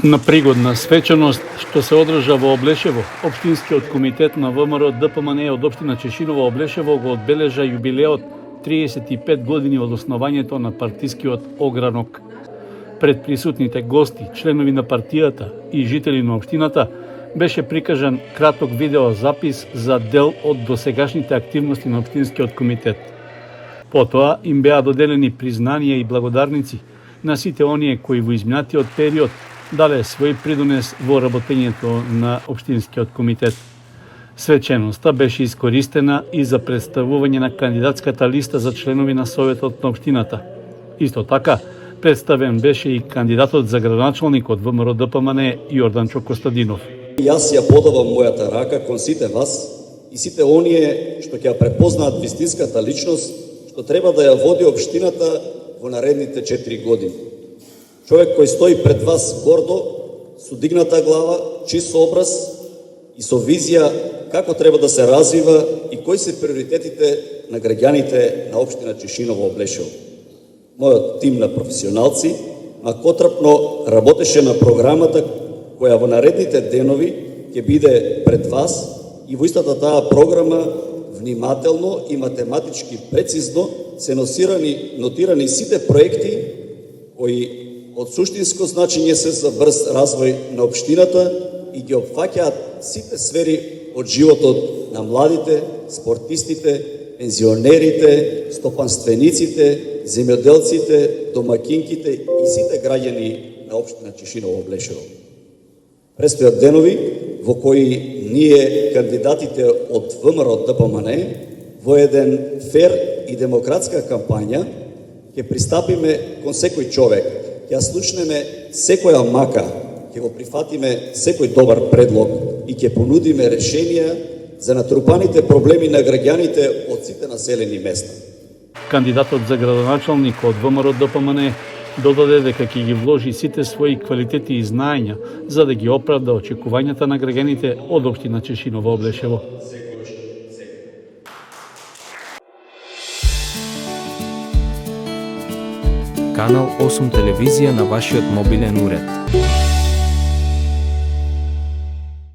На пригодна свечаност што се одржа во Облешево, Општинскиот комитет на ВМРО ДПМН од општина Чешиново Облешево го одбележа јубилеот 35 години од основањето на партискиот огранок. Пред присутните гости, членови на партијата и жители на општината, беше прикажан краток видеозапис за дел од досегашните активности на Општинскиот комитет. Потоа им беа доделени признанија и благодарници на сите оние кои во изминатиот период дале свој придонес во работењето на Општинскиот комитет. Свеченоста беше искористена и за представување на кандидатската листа за членови на Советот на општината. Исто така, представен беше и кандидатот за градоначалник од ВМРО ДПМН Јорданчо Костадинов. Јас ја подавам мојата рака кон сите вас и сите оние што ќе ја препознаат вистинската личност што треба да ја води општината во наредните 4 години. Човек кој стои пред вас гордо, со дигната глава, чист образ и со визија како треба да се развива и кои се приоритетите на граѓаните на општина Чешиново Облешево. Мојот тим на професионалци макотрапно работеше на програмата која во наредните денови ќе биде пред вас и во истата таа програма внимателно и математички прецизно се нотирани сите проекти кои од суштинско значење се за брз развој на општината и ги опфаќаат сите сфери од животот на младите, спортистите, пензионерите, стопанствениците, земјоделците, домакинките и сите граѓани на општина Чешиново Облешево. Престојат денови во кои ние, кандидатите од ВМРО ДПМН, во еден фер и демократска кампања ќе пристапиме кон секој човек, ќе слушнеме секоја мака, ќе го прифатиме секој добар предлог и ќе понудиме решенија за натрупаните проблеми на граѓаните од сите населени места. Кандидатот за градоначалник од ВМРО ДПМН додаде дека ќе ги вложи сите своји квалитети и знаења за да ги оправда очекувањата на граѓаните од општина Чешиново Облешево. Канал 8 телевизија на вашиот мобилен уред.